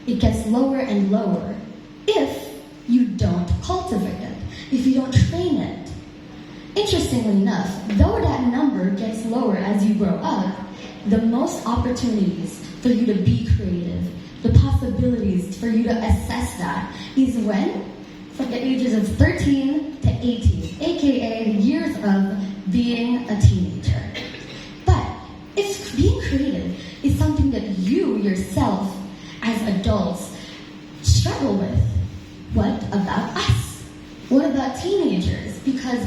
it gets lower and lower if you don't cultivate it, if you don't train it. Interestingly enough, though that number gets lower as you grow up, the most opportunities for you to be creative, the possibilities for you to assess that is when? From the ages of 13 to 18, aka the years of being a teenager. But if being creative is something that you yourself as adults struggle with, what about us? What about teenagers? Because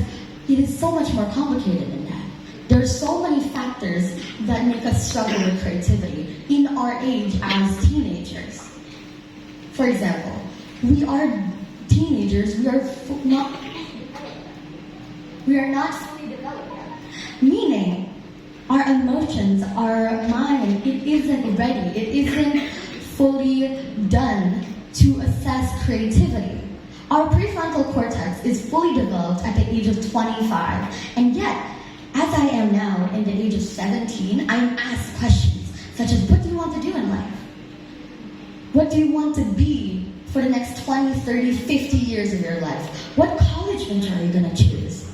it is so much more complicated than that. There are so many factors that make us struggle with creativity in our age as teenagers. For example, we are teenagers, we are not fully developed yet. Meaning, our emotions, our mind, it isn't ready, it isn't fully done to assess creativity. Our prefrontal cortex is fully developed at the age of 25, and yet, as I am now in the age of 17, I'm asked questions such as, what do you want to do in life? What do you want to be for the next 20, 30, 50 years of your life? What college major are you going to choose?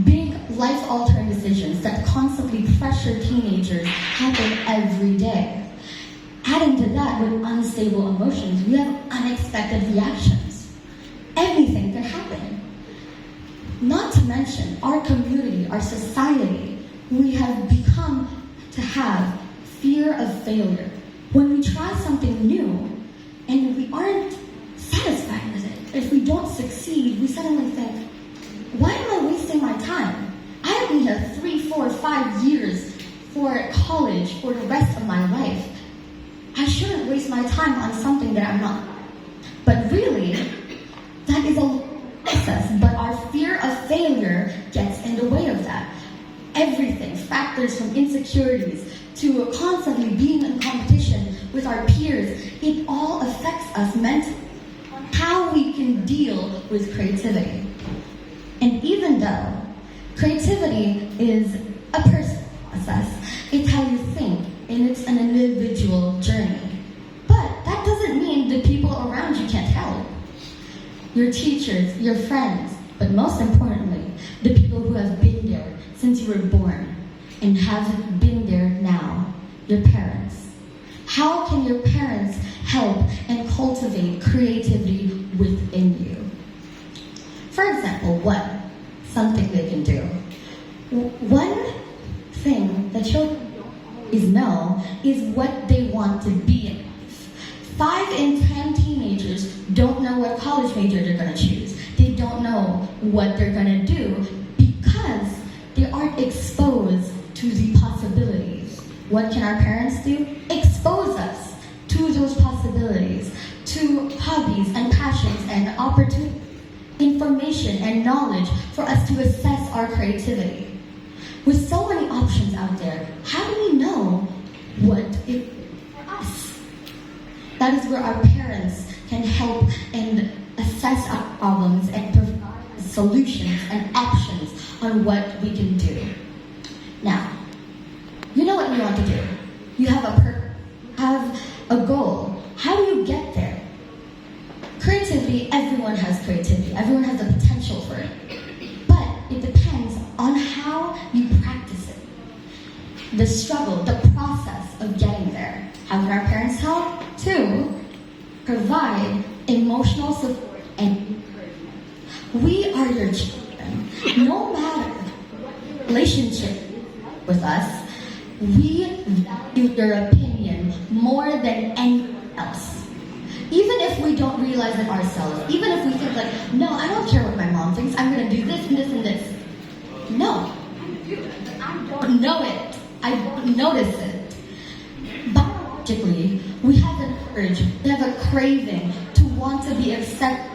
Big life-altering decisions that constantly pressure teenagers happen every day. Adding to that, with unstable emotions, we have unexpected reactions. Anything can happen. Not to mention, our community, our society, we have become to have fear of failure. When we try something new and we aren't satisfied with it, if we don't succeed, we suddenly think, why am I wasting my time? I don't need a 3, 4, 5 years for college for the rest of my life. I shouldn't waste my time on something that I'm not. But really, that is a process, but our fear of failure gets in the way of that. Everything, factors from insecurities to constantly being in competition with our peers, it all affects us mentally on how we can deal with creativity. And even though creativity is a personal process, it's how you think, and it's an individual journey. But that doesn't mean the people around you can't help. Your teachers, your friends, but most importantly, the people who have been there since you were born and have been there now, your parents. How can your parents help and cultivate creativity within you? For example, something they can do. One thing that children don't always know is what they want to be in life. 5 in 10 teenagers don't know what college major they're going to choose. They don't know what they're going to do because they aren't exposed to the possibilities. What can our parents do? Expose us to those possibilities, to hobbies and passions and opportunities, information and knowledge for us to assess our creativity. With so many options out there, how do we know what is for us? That is where our parents can help and assess our problems and provide solutions and options on what we can do. Now, you know what you want to do. You have a purpose, have a goal. How do you get there? Creativity, everyone has creativity. Everyone has the potential for it. But it depends on how you practice it. The struggle, the process of getting there. How can our parents help? To provide emotional support and encouragement. We are your children. No matter what relationship with us, we value your opinion more than anyone else. Even if we don't realize it ourselves, even if we think like, no, I don't care what my mom thinks, I'm going to do this and this and this. No, I do it, but I don't know it. I don't notice it. Biologically, we have an urge, we have a craving to want to be accepted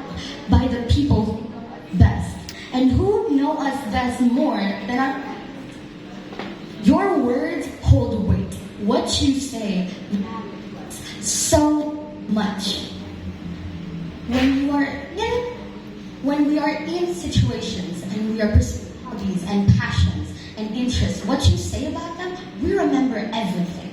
by the people who know us best. And who know us best more than our parents? Your words hold weight. What you say matters so much. When we are in situations and we are pursuing hobbies and passions and interests, what you say about them, we remember everything.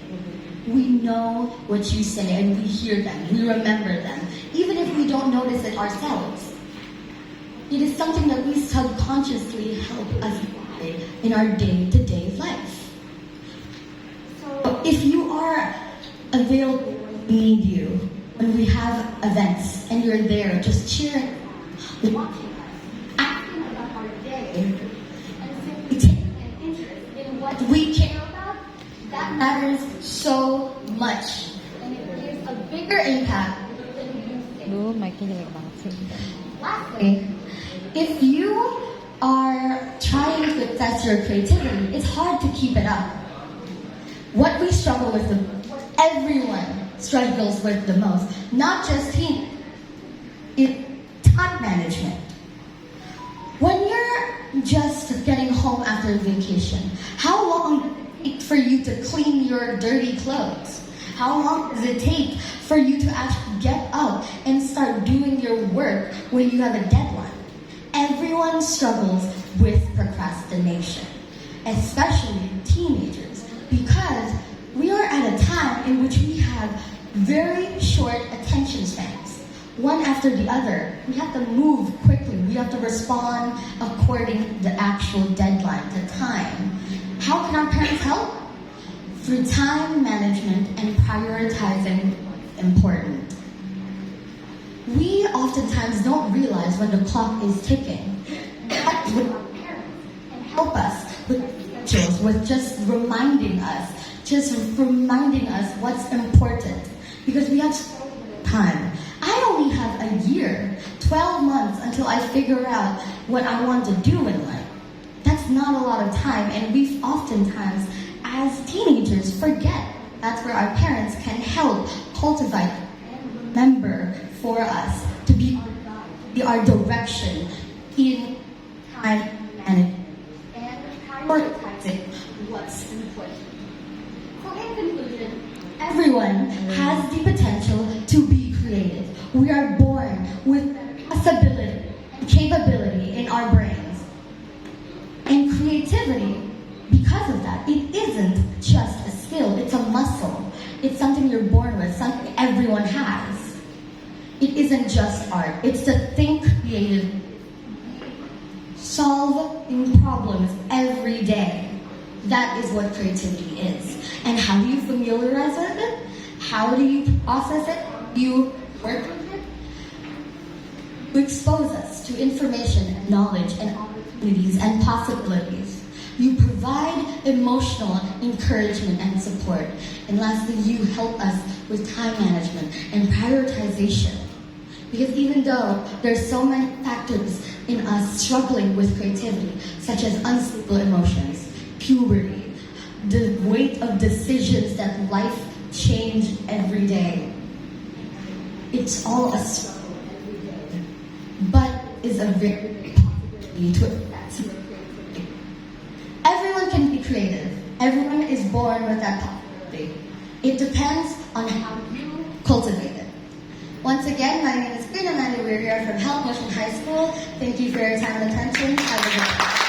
We know what you say and we hear them, we remember them, even if we don't notice it ourselves. It is something that we subconsciously help us in our day-to-day life. So if you are available when we need you, when we have events and you're there just cheering, watching us, asking about our day, and simply taking an interest in what we care about, that matters so much. And it gives a bigger impact than you think. Lastly, if you are trying to assess your creativity, it's hard to keep it up. What we struggle with, what everyone struggles with the most, not just teens, is time management. When you're just getting home after vacation, how long does it take for you to clean your dirty clothes? How long does it take for you to actually get up and start doing your work when you have a deadline? Everyone struggles with procrastination, especially teenagers, because we are at a time in which we have very short attention spans. One after the other. We have to move quickly. We have to respond according to the actual deadline, the time. How can our parents help? Through time management and prioritizing what's important. We oftentimes don't realize when the clock is ticking. But with our parents can help us with schedules, with just reminding us what's important. Because we have so little time. I only have a year, 12 months until I figure out what I want to do in life. That's not a lot of time, and we oftentimes, as teenagers, forget that's where our parents can help cultivate and remember for us to be our direction in time management and prioritizing what's important. So in conclusion, everyone has the potential to be creative. We are born with possibility and capability in our brains. And creativity, because of that, it isn't just a skill, it's a muscle. It's something you're born with, something everyone has. It isn't just art, it's to think creatively, solving problems every day. That is what creativity is. And how do you familiarize with it? How do you process it? You work with it? You expose us to information and knowledge and opportunities and possibilities. You provide emotional encouragement and support. And lastly, you help us with time management and prioritization. Because even though there's so many factors in us struggling with creativity, such as unstable emotions, puberty, the weight of decisions that life change every day, it's all a struggle every day, but is a very big possibility to affect your creativity. Everyone can be creative. Everyone is born with that possibility. It depends on how you cultivate it. Once again, my name is Karina Amanda Wirya from Health Mission High School. Thank you for your time and attention. Have a good day.